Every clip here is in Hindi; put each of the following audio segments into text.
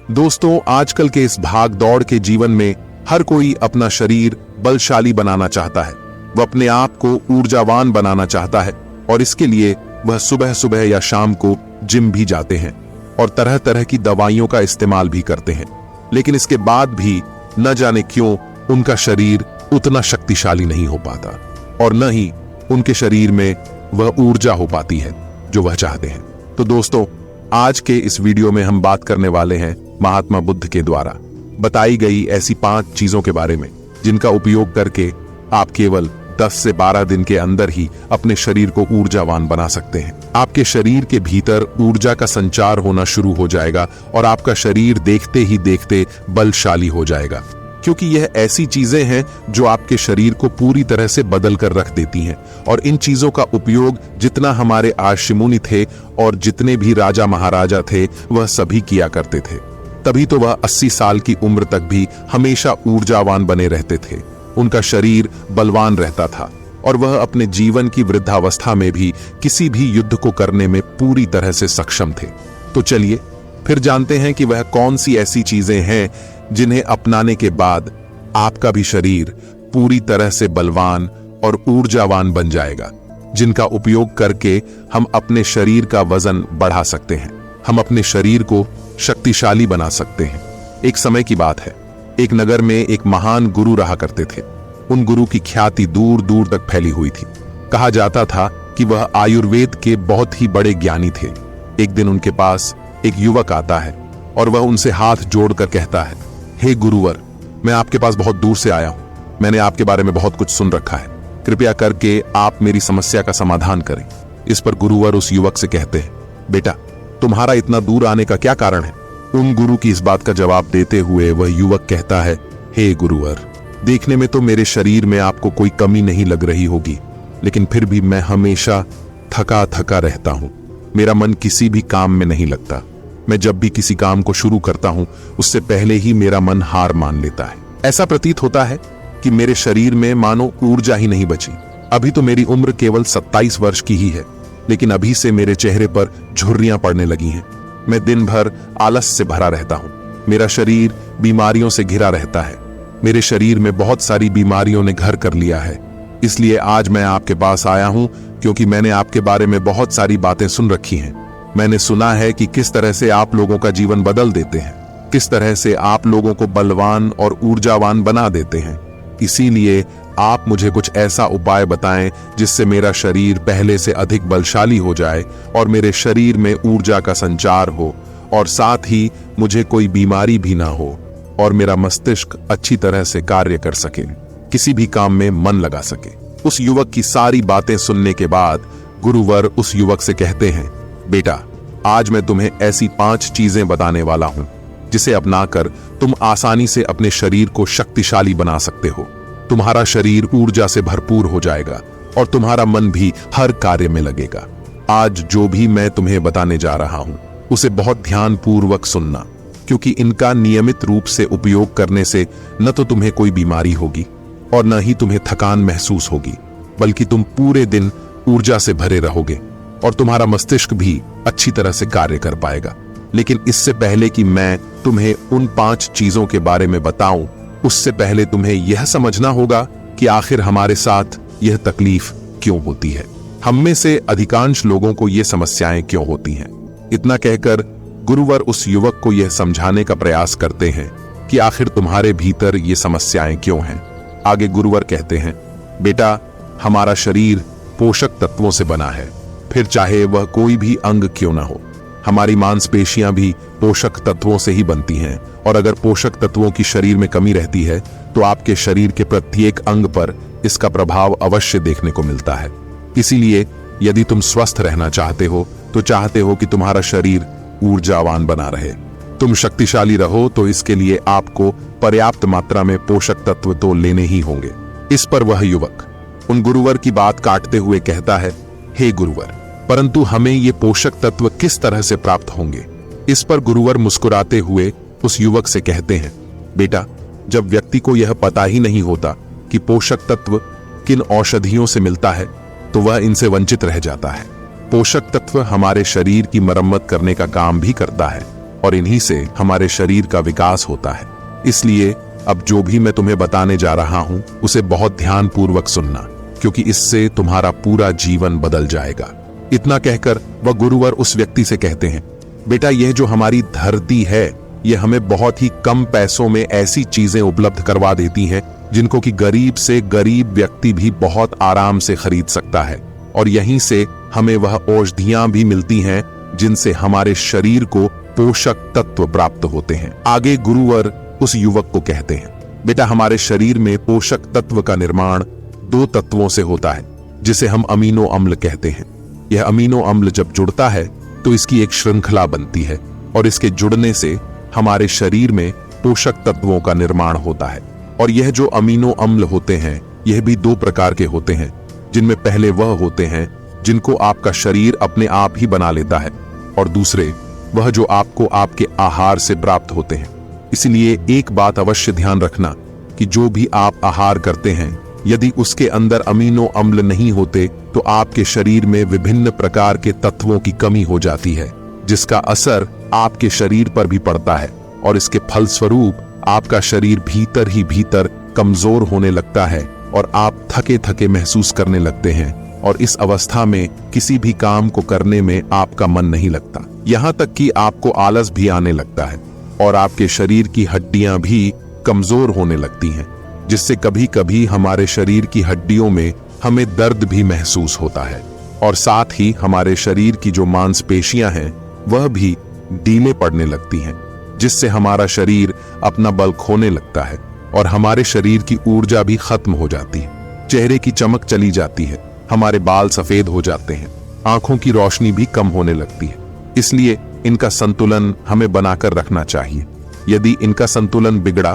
दोस्तों, आजकल के इस भाग दौड़ के जीवन में हर कोई अपना शरीर बलशाली बनाना चाहता है। वह अपने आप को ऊर्जावान बनाना चाहता है और इसके लिए वह सुबह सुबह या शाम को जिम भी जाते हैं और तरह तरह की दवाइयों का इस्तेमाल भी करते हैं। लेकिन इसके बाद भी न जाने क्यों उनका शरीर उतना शक्तिशाली नहीं हो पाता और न ही उनके शरीर में वह ऊर्जा हो पाती है जो वह चाहते हैं। तो दोस्तों, आज के इस वीडियो में हम बात करने वाले हैं महात्मा बुद्ध के द्वारा बताई गई ऐसी 5 चीजों के बारे में जिनका उपयोग करके आप केवल 10 से 12 दिन के अंदर ही अपने शरीर को ऊर्जावान बना सकते हैं। आपके शरीर के भीतर ऊर्जा का संचार होना शुरू हो जाएगा और आपका शरीर देखते ही देखते बलशाली हो जाएगा, क्योंकि यह ऐसी चीजें हैं जो आपके शरीर को पूरी तरह से बदल कर रख देती हैं। और इन चीजों का उपयोग जितना हमारे ऋषि मुनि थे और जितने भी राजा महाराजा थे वह सभी किया करते थे। तभी तो वह 80 साल की उम्र तक भी हमेशा ऊर्जावान बने रहते थे। उनका शरीर बलवान रहता था और वह अपने जीवन की वृद्धावस्था में भी किसी भी युद्ध को करने में पूरी तरह से सक्षम थे। तो चलिए फिर जानते हैं कि वह कौन सी ऐसी चीजें हैं जिन्हें अपनाने के बाद आपका भी शरीर पूरी तरह से बलवान और ऊर्जावान बन जाएगा, जिनका उपयोग करके हम अपने शरीर का वजन बढ़ा सकते हैं, हम अपने शरीर को शक्तिशाली बना सकते हैं। एक समय की बात है, एक नगर में एक महान गुरु रहा करते थे। उन गुरु की ख्याति दूर दूर तक फैली हुई थी। कहा जाता था कि वह आयुर्वेद के बहुत ही बड़े ज्ञानी थे। एक दिन उनके पास एक युवक आता है और वह उनसे हाथ जोड़कर कहता है, हे गुरुवर, मैं आपके पास बहुत दूर से आया हूं। मैंने आपके बारे में बहुत कुछ सुन रखा है। कृपया करके आप मेरी समस्या का समाधान करें। इस पर गुरुवर उस युवक से कहते हैं, बेटा, तुम्हारा इतना दूर आने का क्या कारण है? उन गुरु की इस बात का जवाब देते हुए वह युवक कहता है, हे गुरुवर, देखने में तो मेरे शरीर में आपको कोई कमी नहीं लग रही होगी, लेकिन फिर भी मैं हमेशा थका थका रहता हूं। मेरा मन किसी भी काम में नहीं लगता। मैं जब भी किसी काम को शुरू करता हूं उससे पहले ही मेरा मन हार मान लेता है। ऐसा प्रतीत होता है कि मेरे शरीर में मानो ऊर्जा ही नहीं बची। अभी तो मेरी उम्र केवल 27 वर्ष की ही है, लेकिन अभी से मेरे चेहरे पर झुर्रियां पड़ने लगी हैं। मैं दिन भर आलस से भरा रहता हूं। मेरा शरीर बीमारियों से घिरा रहता है। मेरे शरीर में बहुत सारी बीमारियों ने घर कर लिया है। इसलिए आज मैं आपके पास आया हूं क्योंकि मैंने आपके बारे में बहुत सारी बातें सुन रखी हैं। मैंने सुना है कि किस तरह से आप लोगों का जीवन बदल देते हैं, किस तरह से आप लोगों को बलवान और ऊर्जावान बना देते हैं। इसीलिए आप मुझे कुछ ऐसा उपाय बताएं जिससे मेरा शरीर पहले से अधिक बलशाली हो जाए और मेरे शरीर में ऊर्जा का संचार हो और साथ ही मुझे कोई बीमारी भी ना हो और मेरा मस्तिष्क अच्छी तरह से कार्य कर सके, किसी भी काम में मन लगा सके। उस युवक की सारी बातें सुनने के बाद गुरुवर उस युवक से कहते हैं, बेटा, आज मैं तुम्हें ऐसी 5 चीजें बताने वाला हूं जिसे अपनाकर तुम आसानी से अपने शरीर को शक्तिशाली बना सकते हो। तुम्हारा शरीर ऊर्जा से भरपूर हो जाएगा और तुम्हारा मन भी हर कार्य में लगेगा। आज जो भी मैं तुम्हें बताने जा रहा हूं उसे बहुत ध्यानपूर्वक सुनना, क्योंकि इनका नियमित रूप से उपयोग करने से न तो तुम्हें कोई बीमारी होगी और न ही तुम्हें थकान महसूस होगी, बल्कि तुम पूरे दिन ऊर्जा से भरे रहोगे और तुम्हारा मस्तिष्क भी अच्छी तरह से कार्य कर पाएगा। लेकिन इससे पहले कि मैं तुम्हें उन 5 चीजों के बारे में बताऊं, उससे पहले तुम्हें यह समझना होगा कि आखिर हमारे साथ यह तकलीफ क्यों होती है। हम में से अधिकांश लोगों को यह समस्याएं क्यों होती हैं। इतना कहकर गुरुवर उस युवक को यह समझाने का प्रयास करते हैं कि आखिर तुम्हारे भीतर ये समस्याएं क्यों हैं। आगे गुरुवर कहते हैं, बेटा, हमारा शरीर पोषक तत्वों से बना है, फिर चाहे वह कोई भी अंग क्यों ना हो। हमारी मांसपेशियां भी पोषक तत्वों से ही बनती हैं और अगर पोषक तत्वों की शरीर में कमी रहती है तो आपके शरीर के प्रत्येक अंग पर इसका प्रभाव अवश्य देखने को मिलता है। इसीलिए यदि तुम स्वस्थ रहना चाहते हो तो चाहते हो कि तुम्हारा शरीर ऊर्जावान बना रहे, तुम शक्तिशाली रहो, तो इसके लिए आपको पर्याप्त मात्रा में पोषक तत्व तो लेने ही होंगे। इस पर वह युवक उन गुरुवर की बात काटते हुए कहता है, हे गुरुवर, परंतु हमें ये पोषक तत्व किस तरह से प्राप्त होंगे? इस पर गुरुवर मुस्कुराते हुए उस युवक से कहते हैं, बेटा, जब व्यक्ति को यह पता ही नहीं होता कि पोषक तत्व किन औषधियों से मिलता है तो वह इनसे वंचित रह जाता है। पोषक तत्व हमारे शरीर की मरम्मत करने का काम भी करता है और इन्हीं से हमारे शरीर का विकास होता है। इसलिए अब जो भी मैं तुम्हें बताने जा रहा हूं उसे बहुत ध्यानपूर्वक सुनना, क्योंकि इससे तुम्हारा पूरा जीवन बदल जाएगा। इतना कहकर वह गुरुवर उस व्यक्ति से कहते हैं, बेटा यह जो हमारी धरती है यह हमें बहुत ही कम पैसों में ऐसी चीजें उपलब्ध करवा देती हैं जिनको कि गरीब से गरीब व्यक्ति भी बहुत आराम से खरीद सकता है, और यहीं से हमें वह औषधियां भी मिलती हैं जिनसे हमारे शरीर को पोषक तत्व प्राप्त होते हैं। आगे गुरुवर उस युवक को कहते हैं, बेटा हमारे शरीर में पोषक तत्व का निर्माण 2 तत्वों से होता है जिसे हम अमीनो अम्ल कहते हैं। यह अमीनो अम्ल जब जुड़ता है तो इसकी एक श्रृंखला बनती है और इसके जुड़ने से हमारे शरीर में पोषक तत्वों का निर्माण होता है। और यह जो अमीनो अम्ल होते हैं यह भी 2 प्रकार के होते हैं, जिनमें पहले वह होते हैं जिनको आपका शरीर अपने आप ही बना लेता है, और दूसरे वह जो आपको आपके आहार से प्राप्त होते हैं। इसलिए एक बात अवश्य ध्यान रखना कि जो भी आप आहार करते हैं यदि उसके अंदर अमीनो अम्ल नहीं होते तो आपके शरीर में विभिन्न प्रकार के तत्वों की कमी हो जाती है, जिसका असर आपके शरीर पर भी पड़ता है, और इसके फलस्वरूप आपका शरीर भीतर ही भीतर कमजोर होने लगता है और आप थके थके महसूस करने लगते हैं, और इस अवस्था में किसी भी काम को करने में आपका मन नहीं लगता। यहाँ तक कि आपको आलस भी आने लगता है और आपके शरीर की हड्डियां भी कमजोर होने लगती हैं, जिससे कभी कभी हमारे शरीर की हड्डियों में हमें दर्द भी महसूस होता है, और साथ ही हमारे शरीर की जो मांसपेशियां हैं वह भी ढीले पड़ने लगती हैं, जिससे हमारा शरीर अपना बल खोने लगता है और हमारे शरीर की ऊर्जा भी खत्म हो जाती है। चेहरे की चमक चली जाती है, हमारे बाल सफेद हो जाते हैं, आंखों की रोशनी भी कम होने लगती है। इसलिए इनका संतुलन हमें बनाकर रखना चाहिए। यदि इनका संतुलन बिगड़ा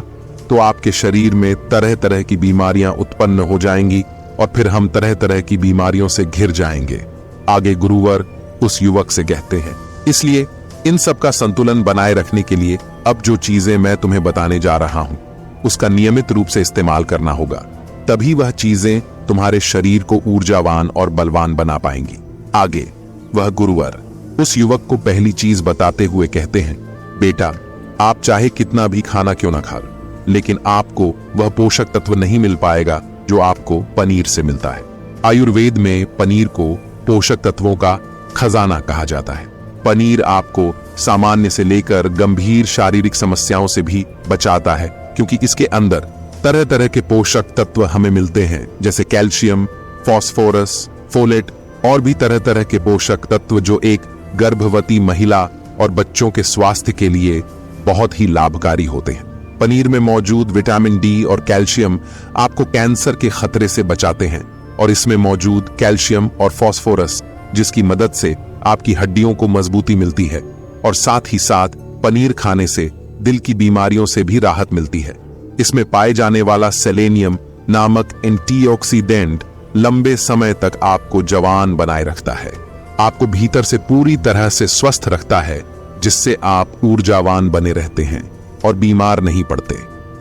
तो आपके शरीर में तरह तरह की बीमारियां उत्पन्न हो जाएंगी और फिर हम तरह तरह की बीमारियों से घिर जाएंगे। आगे गुरुवर उस युवक से कहते हैं, इसलिए इन सब का संतुलन बनाए रखने के लिए अब जो चीजें मैं तुम्हें बताने जा रहा हूं उसका नियमित रूप से इस्तेमाल करना होगा, तभी वह चीजें तुम्हारे शरीर को ऊर्जावान और बलवान बना पाएंगी। आगे वह गुरुवर उस युवक को पहली चीज बताते हुए कहते हैं, बेटा आप चाहे कितना भी खाना क्यों ना खा लो, लेकिन आपको वह पोषक तत्व नहीं मिल पाएगा जो आपको पनीर से मिलता है। आयुर्वेद में पनीर को पोषक तत्वों का खजाना कहा जाता है। पनीर आपको सामान्य से लेकर गंभीर शारीरिक समस्याओं से भी बचाता है, क्योंकि इसके अंदर तरह तरह के पोषक तत्व हमें मिलते हैं, जैसे कैल्शियम, फास्फोरस, फोलेट और भी तरह तरह के पोषक तत्व जो एक गर्भवती महिला और बच्चों के स्वास्थ्य के लिए बहुत ही लाभकारी होते हैं। पनीर में मौजूद विटामिन डी और कैल्शियम आपको कैंसर के खतरे से बचाते हैं, और इसमें मौजूद कैल्शियम और फास्फोरस जिसकी मदद से आपकी हड्डियों को मजबूती मिलती है, और साथ ही साथ पनीर खाने से दिल की बीमारियों से भी राहत मिलती है। इसमें पाए जाने वाला सेलेनियम नामक एंटीऑक्सीडेंट लंबे समय तक आपको जवान बनाए रखता है, आपको भीतर से पूरी तरह से स्वस्थ रखता है, जिससे आप ऊर्जावान बने रहते हैं और बीमार नहीं पड़ते।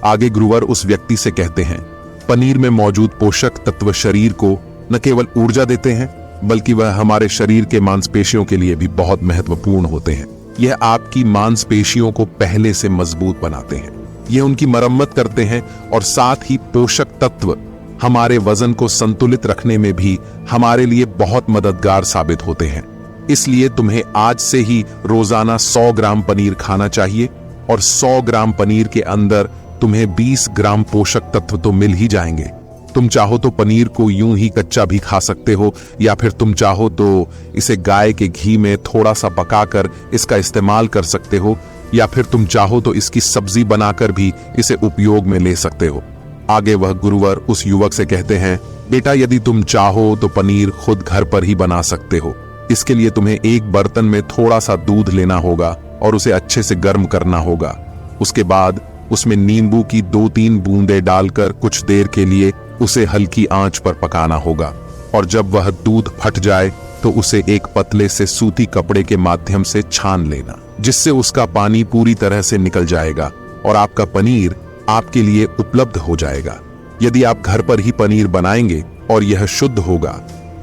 आगे गुरुवर उस व्यक्ति से कहते हैं, पनीर में मौजूद पोषक तत्व शरीर को न केवल ऊर्जा देते हैं बल्कि वह हमारे शरीर के मांसपेशियों के लिए भी बहुत महत्वपूर्ण होते हैं। यह आपकी मांसपेशियों को पहले से मजबूत बनाते हैं, यह उनकी मरम्मत करते हैं, और साथ ही पोषक तत्व हमारे वजन को संतुलित रखने में भी हमारे लिए बहुत मददगार साबित होते हैं। इसलिए तुम्हें आज से ही रोजाना 100 ग्राम पनीर खाना चाहिए, और 100 ग्राम पनीर के अंदर तुम्हें 20 ग्राम पोषक तत्व तो मिल ही जाएंगे। तुम चाहो तो पनीर को यूं ही कच्चा भी खा सकते हो, या फिर तुम चाहो तो इसे गाय के घी में थोड़ा सा पकाकर इसका इस्तेमाल कर सकते हो, या फिर तुम चाहो तो इसकी सब्जी बनाकर भी इसे उपयोग में ले सकते हो। आगे वह गुरुवर उस युवक से कहते हैं, बेटा यदि तुम चाहो तो पनीर खुद घर पर ही बना सकते हो। इसके लिए तुम्हें एक बर्तन में थोड़ा सा दूध लेना होगा और उसे अच्छे से गर्म करना होगा। उसके बाद उसमें नींबू की 2-3 बूंदें डालकर कुछ देर के लिए उसे हल्की आंच पर पकाना होगा, और जब वह दूध फट जाए तो उसे एक पतले से सूती कपड़े के माध्यम से छान लेना, जिससे उसका पानी पूरी तरह से निकल जाएगा और आपका पनीर आपके लिए उपलब्ध हो जाएगा। यदि आप घर पर ही पनीर बनाएंगे और यह शुद्ध होगा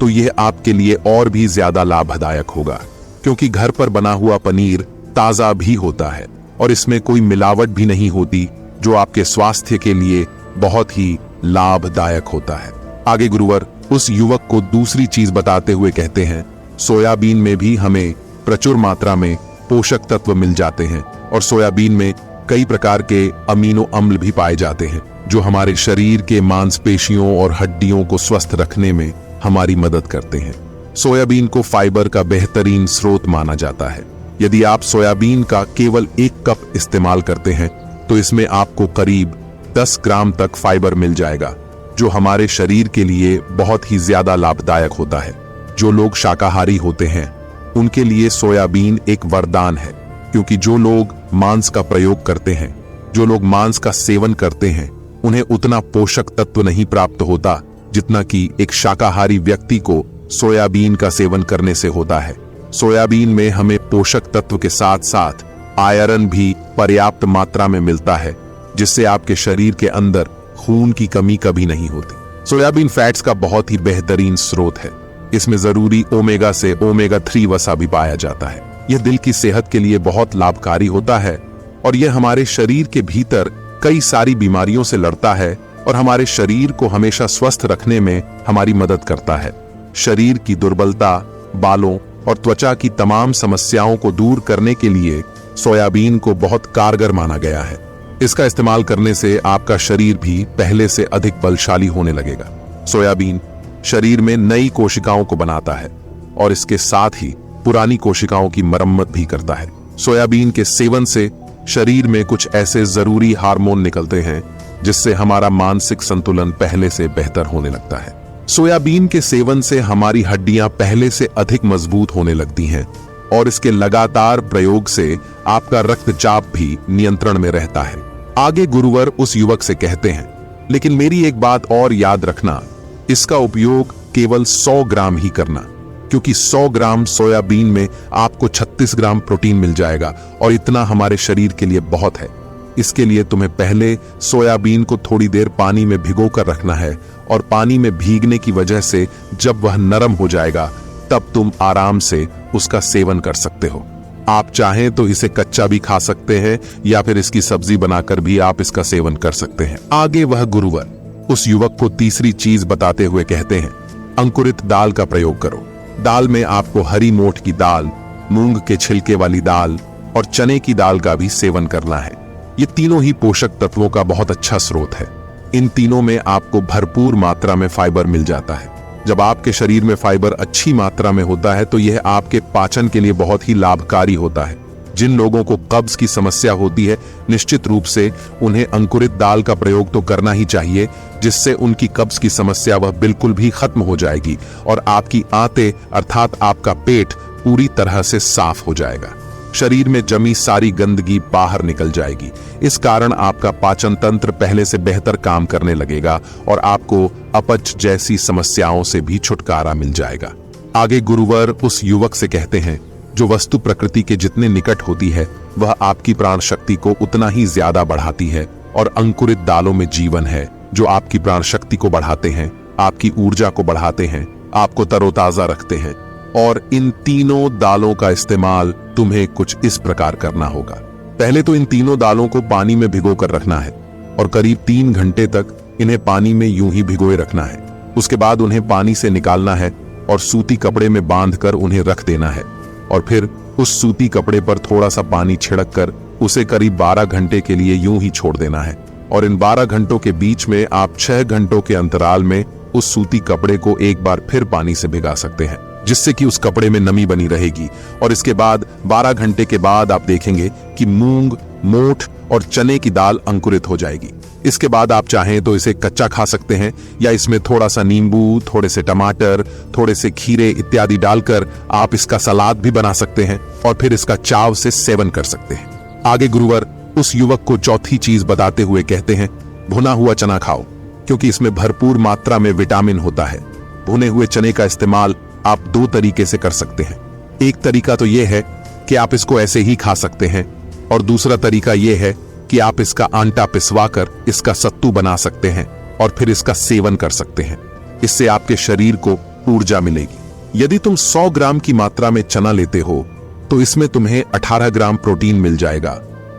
तो यह आपके लिए और भी ज्यादा लाभदायक होगा, क्योंकि घर पर बना हुआ पनीर ताजा भी होता है और इसमें कोई मिलावट भी नहीं होती, जो आपके स्वास्थ्य के लिए बहुत ही लाभदायक होता है। आगे गुरुवर उस युवक को दूसरी चीज बताते हुए कहते हैं, सोयाबीन में भी हमें प्रचुर मात्रा में पोषक तत्व मिल जाते हैं और सोयाबीन में कई प्रकार के अमीनो अम्ल भी पाए जाते हैं, जो हमारे शरीर के मांसपेशियों और हड्डियों को स्वस्थ रखने में हमारी मदद करते हैं। सोयाबीन को फाइबर का बेहतरीन स्रोत माना जाता है। यदि आप सोयाबीन का केवल 1 कप इस्तेमाल करते हैं तो इसमें आपको करीब 10 ग्राम तक फाइबर मिल जाएगा, जो हमारे शरीर के लिए बहुत ही ज्यादा लाभदायक होता है। जो लोग शाकाहारी होते हैं उनके लिए सोयाबीन एक वरदान है, क्योंकि जो लोग मांस का प्रयोग करते हैं, जो लोग मांस का सेवन करते हैं, उन्हें उतना पोषक तत्व नहीं प्राप्त होता जितना कि एक शाकाहारी व्यक्ति को सोयाबीन का सेवन करने से होता है। सोयाबीन में हमें पोषक तत्व के साथ साथ आयरन भी पर्याप्त मात्रा में मिलता है, जिससे आपके शरीर के अंदर खून की कमी कभी नहीं होती। सोयाबीन फैट्स का बहुत ही बेहतरीन स्रोत है। इसमें जरूरी ओमेगा से ओमेगा 3 वसा भी पाया जाता है। यह दिल की सेहत के लिए बहुत लाभकारी होता है और यह हमारे शरीर के भीतर कई सारी बीमारियों से लड़ता है और हमारे शरीर को हमेशा स्वस्थ रखने में हमारी मदद करता है। शरीर की दुर्बलता, बालों और त्वचा की तमाम समस्याओं को दूर करने के लिए सोयाबीन को बहुत कारगर माना गया है। इसका इस्तेमाल करने से आपका शरीर भी पहले से अधिक बलशाली होने लगेगा। सोयाबीन शरीर में नई कोशिकाओं को बनाता है और इसके साथ ही पुरानी कोशिकाओं की मरम्मत भी करता है। सोयाबीन के सेवन से शरीर में कुछ ऐसे जरूरी हार्मोन निकलते हैं जिससे हमारा मानसिक संतुलन पहले से बेहतर होने लगता है। सोयाबीन के सेवन से हमारी हड्डियां पहले से अधिक मजबूत होने लगती हैं और इसके लगातार प्रयोग से आपका रक्तचाप भी नियंत्रण में रहता है। आगे गुरुवर उस युवक से कहते हैं, लेकिन मेरी एक बात और याद रखना, इसका उपयोग केवल 100 ग्राम ही करना, क्योंकि 100 ग्राम सोयाबीन में आपको 36 ग्राम प्रोटीन मिल जाएगा और इतना हमारे शरीर के लिए बहुत है। इसके लिए तुम्हें पहले सोयाबीन को थोड़ी देर पानी में भिगो कर रखना है और पानी में भीगने की वजह से जब वह नरम हो जाएगा तब तुम आराम से उसका सेवन कर सकते हो। आप चाहें तो इसे कच्चा भी खा सकते हैं या फिर इसकी सब्जी बनाकर भी आप इसका सेवन कर सकते हैं। आगे वह गुरुवर उस युवक को तीसरी चीज बताते हुए कहते हैं, अंकुरित दाल का प्रयोग करो। दाल में आपको हरी मोठ की दाल, मूंग के छिलके वाली दाल और चने की दाल का भी सेवन करना है। ये तीनों ही पोषक तत्वों का बहुत अच्छा स्रोत है। इन तीनों में आपको भरपूर मात्रा में फाइबर मिल जाता है। जब आपके शरीर में फाइबर अच्छी मात्रा में होता है तो यह आपके पाचन के लिए बहुत ही लाभकारी होता है। जिन लोगों को कब्ज की समस्या होती है, निश्चित रूप से उन्हें अंकुरित दाल का प्रयोग तो करना ही चाहिए, जिससे उनकी कब्ज की समस्या वह बिल्कुल भी खत्म हो जाएगी और आपकी आंतें अर्थात आपका पेट पूरी तरह से साफ हो जाएगा। शरीर में जमी सारी गंदगी बाहर निकल जाएगी। इस कारण आपका पाचन तंत्र पहले से बेहतर काम करने लगेगा और आपको अपच जैसी समस्याओं से भी छुटकारा मिल जाएगा। आगे गुरुवर उस युवक से कहते हैं, जो वस्तु प्रकृति के जितने निकट होती है वह आपकी प्राण शक्ति को उतना ही ज्यादा बढ़ाती है और अंकुरित दालों में जीवन है, जो आपकी प्राण शक्ति को बढ़ाते हैं, आपकी ऊर्जा को बढ़ाते हैं, आपको तरोताजा रखते हैं। और इन तीनों दालों का इस्तेमाल तुम्हें कुछ इस प्रकार करना होगा। पहले तो इन तीनों दालों को पानी में भिगो कर रखना है और करीब 3 घंटे तक इन्हें पानी में यूं ही भिगोए रखना है। उसके बाद उन्हें पानी से निकालना है और सूती कपड़े में बांधकर उन्हें रख देना है और फिर उस सूती कपड़े पर थोड़ा सा पानी छिड़क कर उसे करीब 12 घंटे के लिए यूं ही छोड़ देना है। और इन 12 घंटों के बीच में आप 6 घंटों के अंतराल में उस सूती कपड़े को एक बार फिर पानी से भिगा सकते हैं, जिससे कि उस कपड़े में नमी बनी रहेगी। और इसके बाद 12 घंटे के बाद आप देखेंगे कि मूंग, मोठ और चने की दाल अंकुरित हो जाएगी। इसके बाद आप चाहें तो इसे कच्चा खा सकते हैं या इसमें थोड़ा सा नींबू, थोड़े से टमाटर, थोड़े से खीरे इत्यादि डालकर आप इसका सलाद भी बना सकते हैं और फिर इसका चाव से सेवन कर सकते हैं। आगे गुरुवर उस युवक को चौथी चीज बताते हुए कहते हैं, भुना हुआ चना खाओ, क्योंकि इसमें भरपूर मात्रा में विटामिन होता है। भुने हुए चने का इस्तेमाल आप 2 तरीके से कर सकते हैं। एक तरीका तो यह है कि आप इसको ऐसे ही खा सकते हैं और दूसरा तरीका यह है कि आप इसका आटा पिसवाकर इसका सत्तू बना सकते हैं और फिर इसका सेवन कर सकते हैं। इससे आपके शरीर को ऊर्जा मिलेगी। यदि तुम 100 ग्राम की मात्रा में चना लेते हो तो इसमें तुम्हें 18 ग्राम प्रोटीन मिल जाएगा।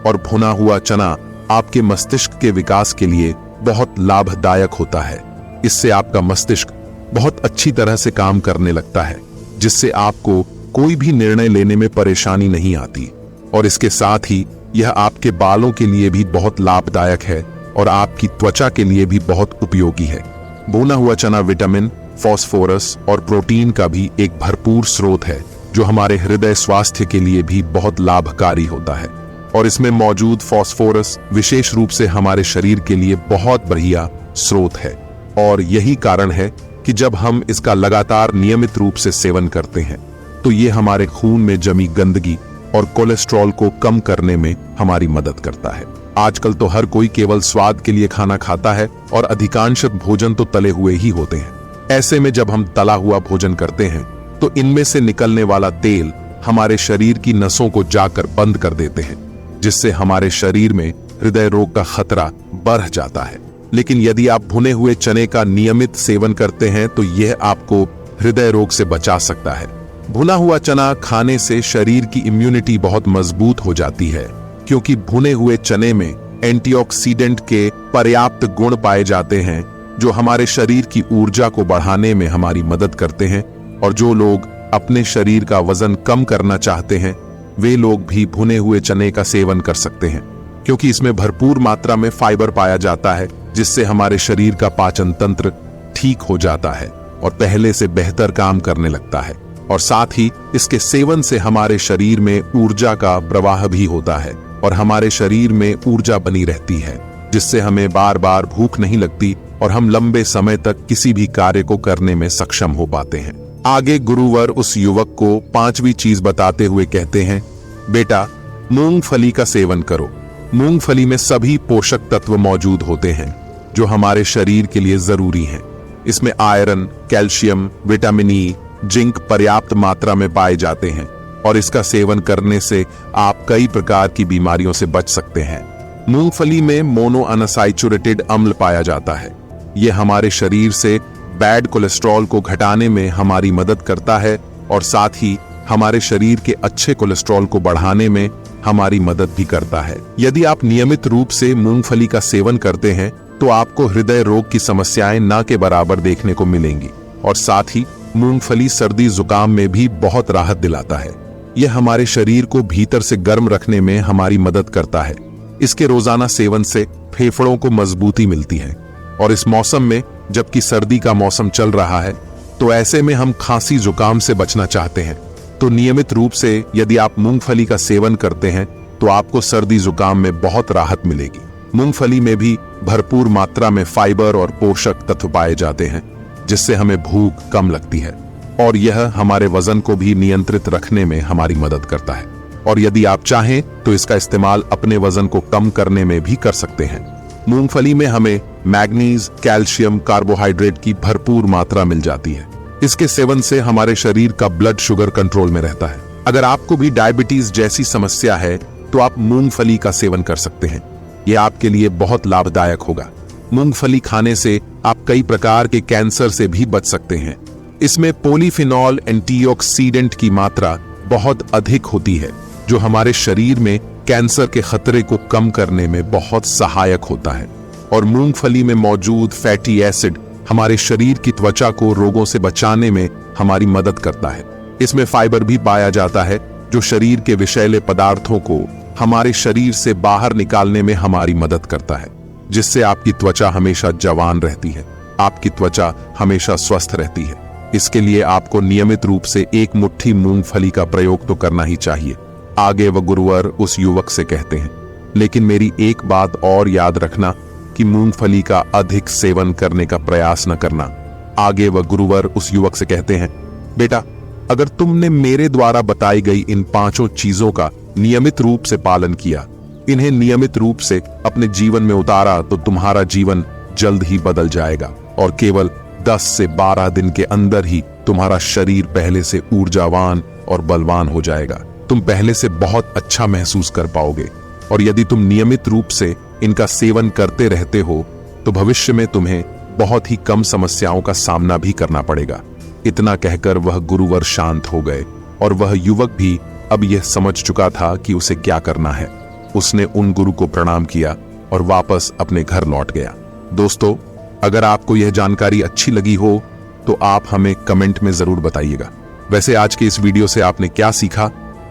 और भुना हुआ चना आपके मस्तिष्क के विकास के लिए बहुत लाभदायक होता है। इससे आपका मस्तिष्क बहुत अच्छी तरह से काम करने लगता है, जिससे आपको कोई भी निर्णय लेने में परेशानी नहीं आती। और इसके साथ ही यह आपके बालों के लिए भी बहुत लाभदायक है और आपकी त्वचा के लिए भी बहुत उपयोगी है। भुना हुआ चना विटामिन, फास्फोरस और प्रोटीन का भी एक भरपूर स्रोत है, जो हमारे हृदय स्वास्थ्य के लिए भी बहुत लाभकारी होता है। और इसमें मौजूद फास्फोरस विशेष रूप से हमारे शरीर के लिए बहुत बढ़िया स्रोत है। और यही कारण है कि जब हम इसका लगातार नियमित रूप से सेवन करते हैं तो ये हमारे खून में जमी गंदगी और कोलेस्ट्रॉल को कम करने में हमारी मदद करता है। आजकल तो हर कोई केवल स्वाद के लिए खाना खाता है और अधिकांश भोजन तो तले हुए ही होते हैं। ऐसे में जब हम तला हुआ भोजन करते हैं तो इनमें से निकलने वाला तेल हमारे शरीर की नसों को जाकर बंद कर देते हैं, जिससे हमारे शरीर में हृदय रोग का खतरा बढ़ जाता है। लेकिन यदि आप भुने हुए चने का नियमित सेवन करते हैं तो यह आपको हृदय रोग से बचा सकता है। भुना हुआ चना खाने से शरीर की इम्यूनिटी बहुत मजबूत हो जाती है, क्योंकि भुने हुए चने में एंटीऑक्सीडेंट के पर्याप्त गुण पाए जाते हैं, जो हमारे शरीर की ऊर्जा को बढ़ाने में हमारी मदद करते हैं। और जो लोग अपने शरीर का वजन कम करना चाहते हैं, वे लोग भी भुने हुए चने का सेवन कर सकते हैं, क्योंकि इसमें भरपूर मात्रा में फाइबर पाया जाता है, जिससे हमारे शरीर का पाचन तंत्र ठीक हो जाता है और पहले से बेहतर काम करने लगता है। और साथ ही इसके सेवन से हमारे शरीर में ऊर्जा का प्रवाह भी होता है और हमारे शरीर में ऊर्जा बनी रहती है, जिससे हमें बार बार भूख नहीं लगती और हम लंबे समय तक किसी भी कार्य को करने में सक्षम हो पाते हैं। आगे गुरुवर उस युवक को 5वीं चीज बताते हुए कहते हैं, बेटा, मूंगफली का सेवन करो। मूंगफली में सभी पोषक तत्व मौजूद होते हैं जो हमारे शरीर के लिए जरूरी हैं। इसमें iron, calcium, vitamin E, zinc पर्याप्त मात्रा में पाए जाते हैं और इसका सेवन करने से आप कई प्रकार की बीमारियों से बच सकते हैं। मूंगफली में मोनोअनसाइचुरेटेड अम्ल पाया जाता है। यह हमारे शरीर से बैड कोलेस्ट्रॉल को घटाने में हमारी मदद करता है और साथ ही हमारे शरीर के अच्छे कोलेस्ट्रॉल को बढ़ाने में हमारी मदद भी करता है। यदि आप नियमित रूप से मूंगफली का सेवन करते हैं तो आपको हृदय रोग की समस्याएं न के बराबर देखने को मिलेंगी। और साथ ही मूंगफली सर्दी जुकाम में भी बहुत राहत दिलाता है। यह हमारे शरीर को भीतर से गर्म रखने में हमारी मदद करता है। इसके रोजाना सेवन से फेफड़ों को मजबूती मिलती है। और इस मौसम में, जबकि सर्दी का मौसम चल रहा है, तो ऐसे में हम खांसी जुकाम से बचना चाहते हैं, तो नियमित रूप से यदि आप मूंगफली का सेवन करते हैं तो आपको सर्दी जुकाम में बहुत राहत मिलेगी। मूंगफली में भी भरपूर मात्रा में फाइबर और पोषक तत्व पाए जाते हैं, जिससे हमें भूख कम लगती है और यह हमारे वजन को भी नियंत्रित रखने में हमारी मदद करता है। और यदि आप चाहें तो इसका इस्तेमाल अपने वजन को कम करने में भी कर सकते हैं। मूंगफली में हमें मैग्नीज, कैल्शियम, कार्बोहाइड्रेट की भरपूर मात्रा मिल जाती है। इसके सेवन से हमारे शरीर का ब्लड शुगर कंट्रोल में रहता है। अगर आपको भी डायबिटीज जैसी समस्या है तो आप मूंगफली का सेवन कर सकते हैं। यह आपके लिए बहुत लाभदायक होगा। मूंगफली खाने से आप कई प्रकार के कैंसर से भी बच सकते हैं। इसमें पॉलीफिनॉल एंटीऑक्सीडेंट की मात्रा बहुत अधिक होती है, जो हमारे शरीर में कैंसर के खतरे को कम करने में बहुत सहायक होता है। और मूंगफली में मौजूद फैटी एसिड हमारे शरीर की त्वचा को रोगों से बचाने में हमारी मदद करता है। इसमें फाइबर भी पाया जाता है, जो शरीर के विषैले पदार्थों को हमारे शरीर से बाहर निकालने में हमारी मदद करता है, जिससे आपकी त्वचा हमेशा जवान रहती है, आपकी त्वचा हमेशा स्वस्थ रहती है। इसके लिए आपको नियमित रूप से 1 मुट्ठी मूंगफली का प्रयोग तो करना ही चाहिए। आगे वह गुरुवर उस युवक से कहते हैं, लेकिन मेरी एक बात और याद रखना कि मूंगफली का अधिक सेवन करने का प्रयास न करना। आगे वह गुरुवर उस युवक से कहते हैं, बेटा, अगर तुमने मेरे द्वारा बताई गई इन 5 चीजों का नियमित रूप से पालन किया, इन्हें नियमित रूप से अपने जीवन में उतारा, तो तुम्हारा जीवन जल्द ही बदल जाएगा और केवल 10 से 12 दिन के अंदर ही तुम्हारा शरीर पहले से ऊर्जावान और बलवान हो जाएगा। तुम पहले से बहुत अच्छा महसूस कर पाओगे और यदि तुम नियमित रूप से इनका सेवन करते रहते हो तो भविष्य में तुम्हें बहुत ही कम समस्याओं का सामना भी करना पड़ेगा। इतना कहकर वह गुरुवर शांत हो गए और वह युवक भी अब यह समझ चुका था कि उसे क्या करना है। उसने उन गुरु को प्रणाम किया और वापस अपने घर लौट गया। दोस्तों, अगर आपको यह जानकारी अच्छी लगी हो तो आप हमें कमेंट में जरूर बताइएगा। वैसे आज के इस वीडियो से आपने क्या सीखा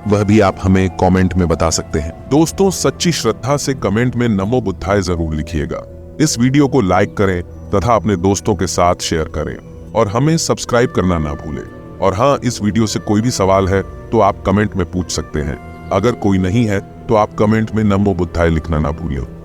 वह भी आप हमें कमेंट में बता सकते हैं। दोस्तों, सच्ची श्रद्धा से कमेंट में नमो बुद्धाय जरूर लिखिएगा। इस वीडियो को लाइक करें तथा अपने दोस्तों के साथ शेयर करें और हमें सब्सक्राइब करना ना भूलें। और हाँ, इस वीडियो से कोई भी सवाल है तो आप कमेंट में पूछ सकते हैं। अगर कोई नहीं है तो आप कमेंट में नमो बुद्धाय लिखना ना भूलें।